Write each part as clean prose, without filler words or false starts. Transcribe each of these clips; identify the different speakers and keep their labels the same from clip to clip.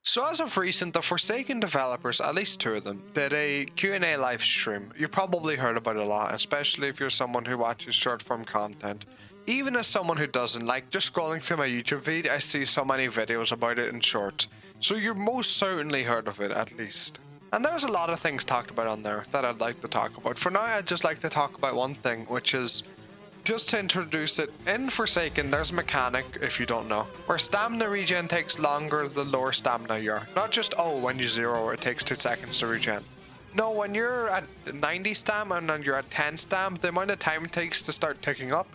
Speaker 1: So as of recent, the Forsaken developers, at least two of them, did a Q&A live stream. You probably heard about it a lot, especially if you're someone who watches short form content. Even as someone who doesn't, like just scrolling through my YouTube feed, I see so many videos about it in shorts. So you're most certainly heard of it, at least. And there's a lot of things talked about on there that I'd like to talk about. For now, I'd just like to talk about one thing, which is just to introduce it, in Forsaken there's a mechanic, if you don't know, where stamina regen takes longer the lower stamina you are. Not just, oh, when you zero it takes 2 seconds to regen. No, when you're at 90 stam and you're at 10 stam, the amount of time it takes to start ticking up,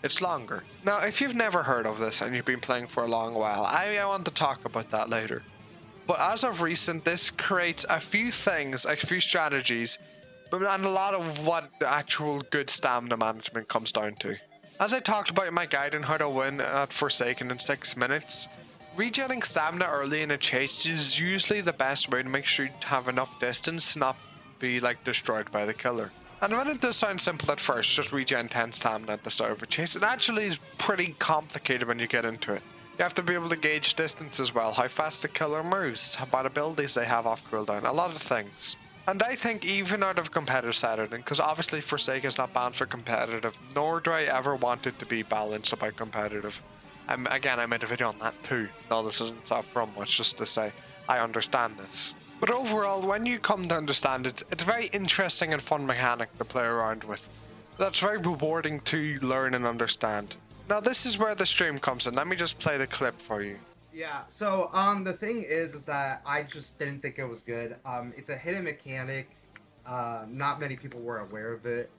Speaker 1: it's longer. Now, if you've never heard of this and you've been playing for a long while, I want to talk about that later. But as of recent, this creates a few things, a few strategies, and a lot of what the actual good stamina management comes down to. As I talked about in my guide on how to win at Forsaken in 6 minutes, regenerating stamina early in a chase is usually the best way to make sure you have enough distance to not be like destroyed by the killer. And when it does sound simple at first, just regen 10 stamina at the start of a chase, it actually is pretty complicated when you get into it. You have to be able to gauge distance as well, how fast the killer moves, what abilities they have off cooldown, a lot of things. And I think even out of competitive setting, because obviously Forsaken is not banned for competitive, nor do I ever want it to be balanced about competitive. Again, I made a video on that too. No, this isn't far from much, just to say I understand this. But overall, when you come to understand it, it's a very interesting and fun mechanic to play around with. That's very rewarding to learn and understand. Now this is where the stream comes in. Let me just play the clip for you.
Speaker 2: Yeah, so the thing is that I just didn't think it was good. It's a hidden mechanic. Not many people were aware of it.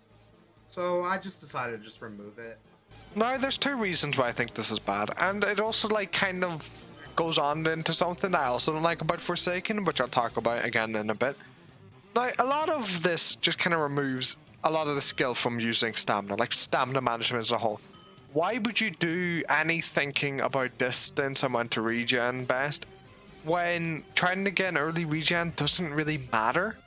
Speaker 2: So I just decided to just remove it.
Speaker 1: Now there's two reasons why I think this is bad, and it also like kind of goes on into something I also don't like about Forsaken, which I'll talk about again in a bit. Now a lot of this just kind of removes a lot of the skill from using stamina, like stamina management as a whole. Why would you do any thinking about distance and when to regen best when trying to get an early regen doesn't really matter?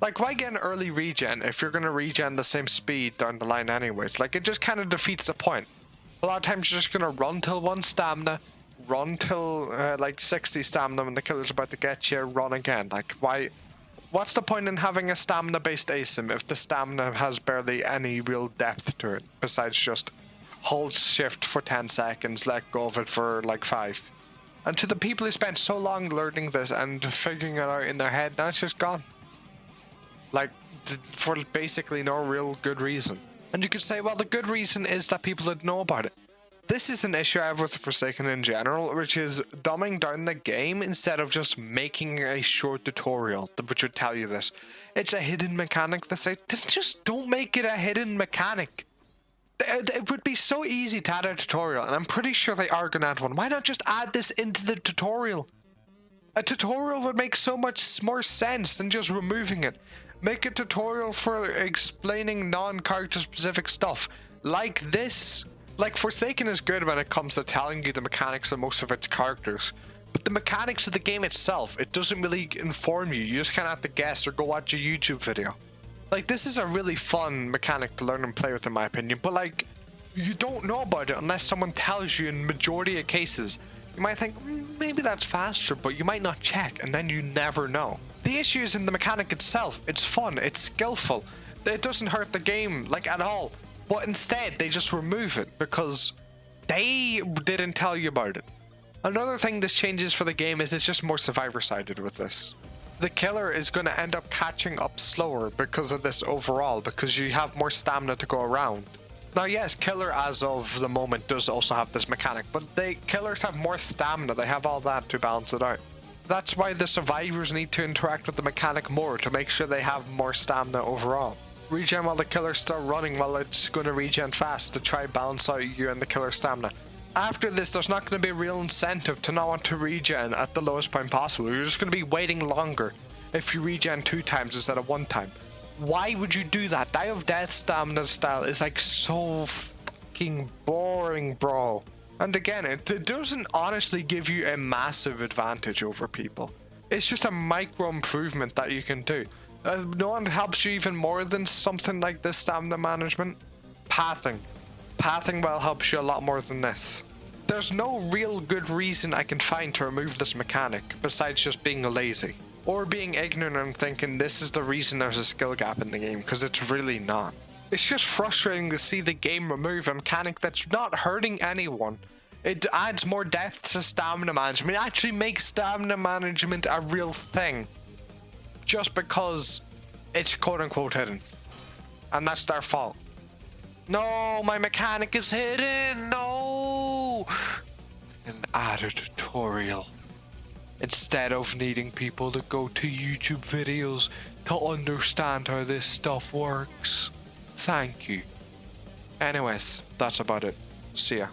Speaker 1: Like, why get an early regen if you're going to regen the same speed down the line anyways? Like, it just kind of defeats the point. A lot of times you're just going to run till 1 stamina, run till like 60 stamina when the killer's about to get you, run again. Like, why? What's the point in having a stamina based asim if the stamina has barely any real depth to it besides just hold shift for 10 seconds, let go of it for like 5. And to the people who spent so long learning this and figuring it out in their head, now it's just gone. Like, for basically no real good reason. And you could say, well, the good reason is that people didn't know about it. This is an issue I have with Forsaken in general, which is dumbing down the game instead of just making a short tutorial which would tell you this. It's a hidden mechanic. They say, just don't make it a hidden mechanic. It would be so easy to add a tutorial, and I'm pretty sure they are going to add one. Why not just add this into the tutorial? A tutorial would make so much more sense than just removing it. Make a tutorial for explaining non-character specific stuff. Like this. Like, Forsaken is good when it comes to telling you the mechanics of most of its characters. But the mechanics of the game itself, it doesn't really inform you. You just kind of have to guess or go watch a YouTube video. Like, this is a really fun mechanic to learn and play with, in my opinion, but like, you don't know about it unless someone tells you. In majority of cases, you might think, maybe that's faster, but you might not check, and then you never know. The issue is in the mechanic itself. It's fun, it's skillful, it doesn't hurt the game, like, at all, but instead, they just remove it because they didn't tell you about it. Another thing this changes for the game is it's just more survivor-sided with this. The killer is going to end up catching up slower because of this overall, because you have more stamina to go around. Now yes, killer as of the moment does also have this mechanic, but killers have more stamina, they have all that to balance it out. That's why the survivors need to interact with the mechanic more to make sure they have more stamina overall. Regen while the killer's still running while it's going to regen fast to try balance out you and the killer's stamina. After this, there's not going to be a real incentive to not want to regen at the lowest point possible. You're just going to be waiting longer if you regen 2 times instead of 1 time. Why would you do that? Die of Death stamina style is like so fucking boring, bro. And again, it doesn't honestly give you a massive advantage over people. It's just a micro improvement that you can do. No one helps you even more than something like this stamina management. Pathing. Pathing well helps you a lot more than this. there's no real good reason I can find to remove this mechanic besides just being lazy. Or being ignorant and thinking this is the reason there's a skill gap in the game, because it's really not. It's just frustrating to see the game remove a mechanic that's not hurting anyone. It adds more depth to stamina management. It actually makes stamina management a real thing. Just because it's quote-unquote hidden. And that's their fault. No, my mechanic is hidden! No! And add a tutorial. Instead of needing people to go to YouTube videos to understand how this stuff works. Thank you. Anyways, that's about it. See ya.